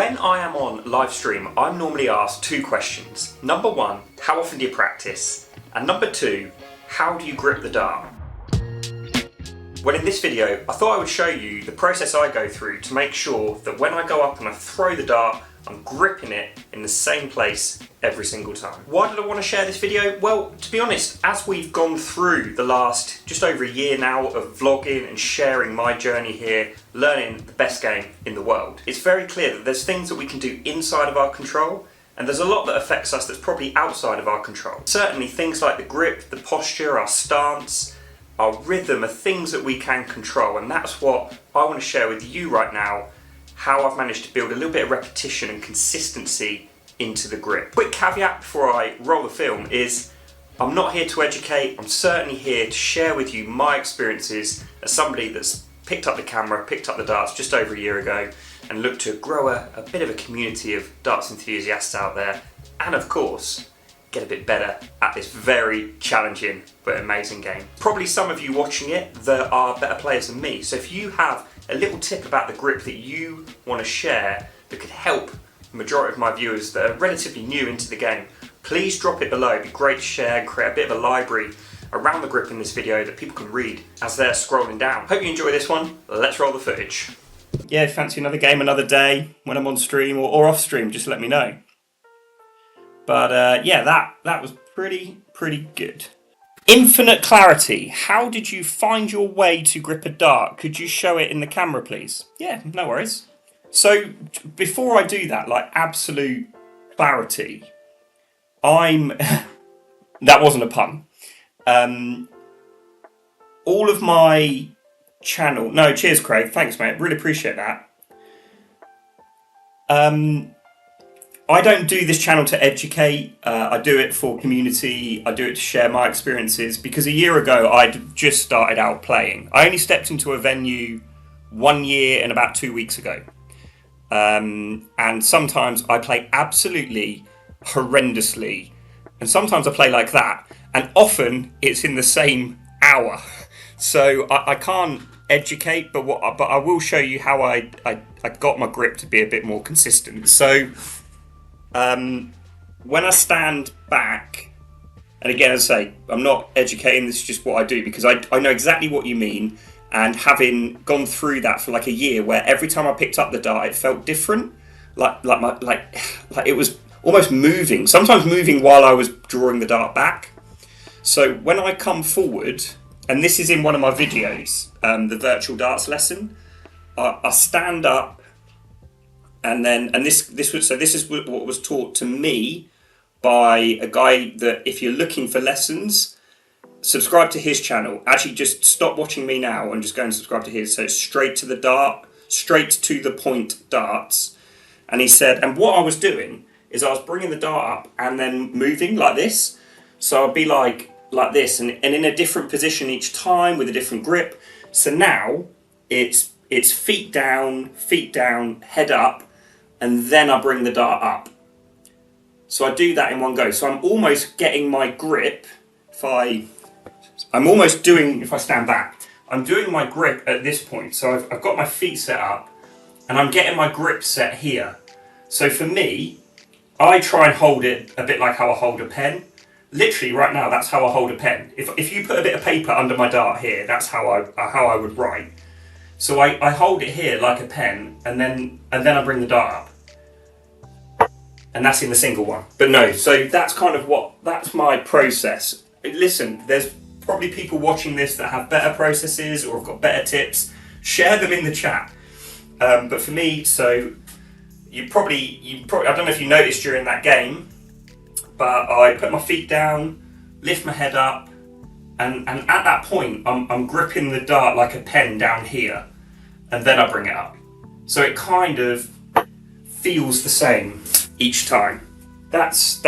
When I am on live stream, I'm normally asked two questions. Number one, how often do you practice? And number two, how do you grip the dart? Well, in this video, I thought I would show you the process I go through to make sure that when I go up and I throw the dart, I'm gripping it in the same place every single time. Why did I want to share this video? Well, to be honest, as we've gone through the last just over a year now of vlogging and sharing my journey here, learning the best game in the world, it's very clear that there's things that we can do inside of our control, and there's a lot that affects us that's probably outside of our control. Certainly things like the grip, the posture, our stance, our rhythm are things that we can control, and that's what I want to share with you right now, how I've managed to build a little bit of repetition and consistency into the grip. Quick caveat before I roll the film is I'm not here to educate, I'm certainly here to share with you my experiences as somebody that's picked up the camera, picked up the darts just over a year ago and looked to grow a bit of a community of darts enthusiasts out there, and of course get a bit better at this very challenging but amazing game. Probably some of you watching it that are better players than me, so if you have a little tip about the grip that you want to share that could help the majority of my viewers that are relatively new into the game, please drop it below. It'd be great to share and create a bit of a library around the grip in this video that people can read as they're scrolling down. Hope you enjoy this one. Let's roll the footage. Yeah, fancy another game, another day when I'm on stream or off stream, just let me know. But yeah, that was pretty good. Infinite clarity. How did you find your way to grip a dart? Could you show it in the camera, please? Yeah, no worries. So before I do that, like absolute clarity, that wasn't a pun. All of my channel, no, cheers Craig, thanks mate, really appreciate that. I don't do this channel to educate, I do it for community, I do it to share my experiences, because a year ago I'd just started out playing. I only stepped into a venue 1 year and about 2 weeks ago. And sometimes I play absolutely horrendously, and sometimes I play like that, and often it's in the same hour. So I can't educate, but I will show you how I got my grip to be a bit more consistent. So when I stand back, and again, as I say, I'm not educating, this is just what I do, because I know exactly what you mean, and having gone through that for like a year, where every time I picked up the dart, it felt different, like it was almost moving, sometimes moving while I was drawing the dart back. So when I come forward, and this is in one of my videos, the virtual darts lesson, I stand up. And this is what was taught to me by a guy that, if you're looking for lessons, subscribe to his channel. Actually, just stop watching me now and just go and subscribe to his. So it's straight to the dart, straight to the point darts. And he said, and what I was doing is I was bringing the dart up and then moving like this. So I'd be like this, and in a different position each time with a different grip. So now it's feet down, head up, and then I bring the dart up. So I do that in one go. So I'm almost getting my grip, if I stand back, I'm doing my grip at this point. So I've got my feet set up, and I'm getting my grip set here. So for me, I try and hold it a bit like how I hold a pen. Literally right now, that's how I hold a pen. If you put a bit of paper under my dart here, that's how I would write. So I hold it here like a pen, and then I bring the dart up. And that's in the single one. But no, so that's that's my process. Listen, there's probably people watching this that have better processes or have got better tips. Share them in the chat. But for me, so you probably, I don't know if you noticed during that game, but I put my feet down, lift my head up, and at that point, I'm gripping the dart like a pen down here, and then I bring it up. So it kind of feels the same each time. That's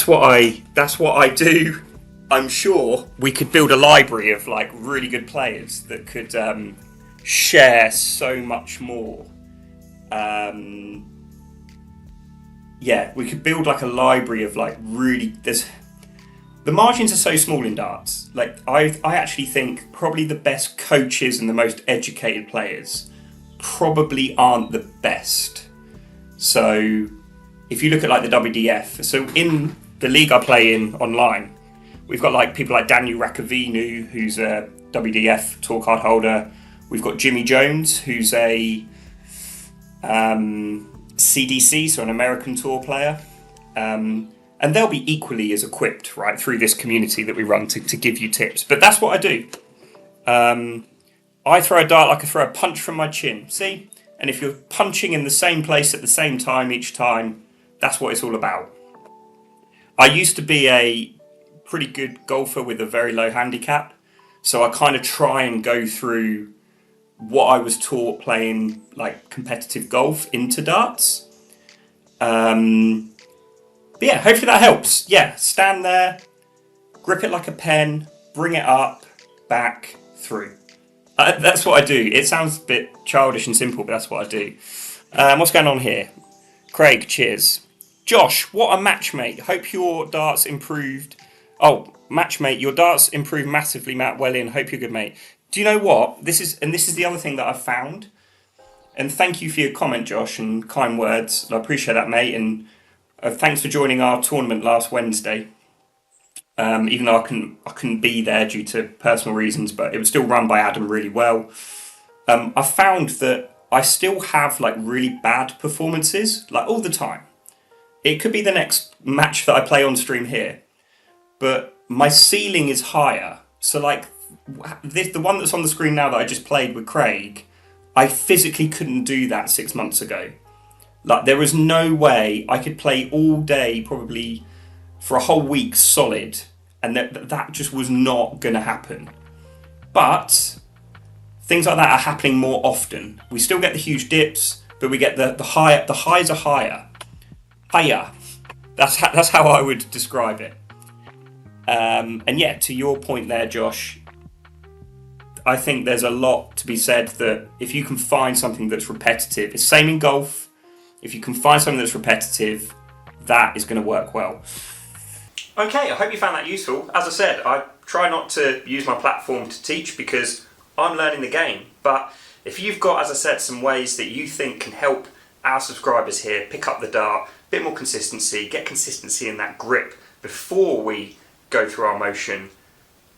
what I do. I'm sure we could build a library of like really good players that could share so much more. Yeah, we could build like a library of like really. The margins are so small in darts. Like I actually think probably the best coaches and the most educated players probably aren't the best. So if you look at like the WDF, so in the league I play in online, we've got like people like Daniel Rakavinu, who's a WDF tour card holder. We've got Jimmy Jones, who's a CDC, so an American tour player. And they'll be equally as equipped, right, through this community that we run to give you tips. But that's what I do. I throw a dart like I throw a punch from my chin, see? And if you're punching in the same place at the same time each time, that's what it's all about. I used to be a pretty good golfer with a very low handicap, so I kind of try and go through what I was taught playing like competitive golf into darts. But yeah, hopefully that helps. Yeah, stand there, grip it like a pen, bring it up, back, through. That's what I do. It sounds a bit childish and simple, but that's what I do. What's going on here? Craig, cheers. Josh, what a match, mate. Hope your darts improved. Oh, match, mate, your darts improved massively, Matt. Well in. Hope you're good, mate. Do you know what? This is the other thing that I've found. And thank you for your comment, Josh, and kind words. I appreciate that, mate. And thanks for joining our tournament last Wednesday. Even though I couldn't be there due to personal reasons, but it was still run by Adam really well. I found that I still have like really bad performances, like all the time. It could be the next match that I play on stream here, but my ceiling is higher. So like the one that's on the screen now that I just played with Craig, I physically couldn't do that 6 months ago. Like there was no way I could play all day, probably for a whole week solid, and that just was not going to happen. But things like that are happening more often. We still get the huge dips, but we get the highs are higher. Higher. That's how I would describe it. And yeah, to your point there, Josh, I think there's a lot to be said that if you can find something that's repetitive, it's same in golf. If you can find something that's repetitive, that is going to work well. Okay, I hope you found that useful. As I said, I try not to use my platform to teach because I'm learning the game. But if you've got, as I said, some ways that you think can help our subscribers here pick up the dart, a bit more consistency, get consistency in that grip before we go through our motion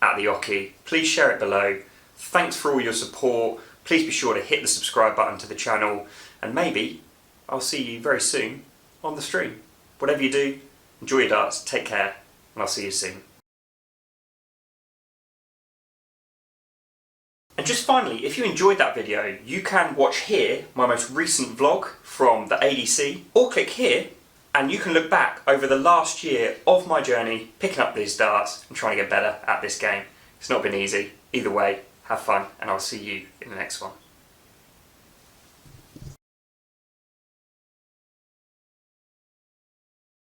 at the oche, please share it below. Thanks for all your support. Please be sure to hit the subscribe button to the channel, and maybe I'll see you very soon on the stream. Whatever you do, enjoy your darts, take care, and I'll see you soon. And just finally, if you enjoyed that video, you can watch here my most recent vlog from the ADC, or click here and you can look back over the last year of my journey picking up these darts and trying to get better at this game. It's not been easy. Either way, have fun, and I'll see you in the next one.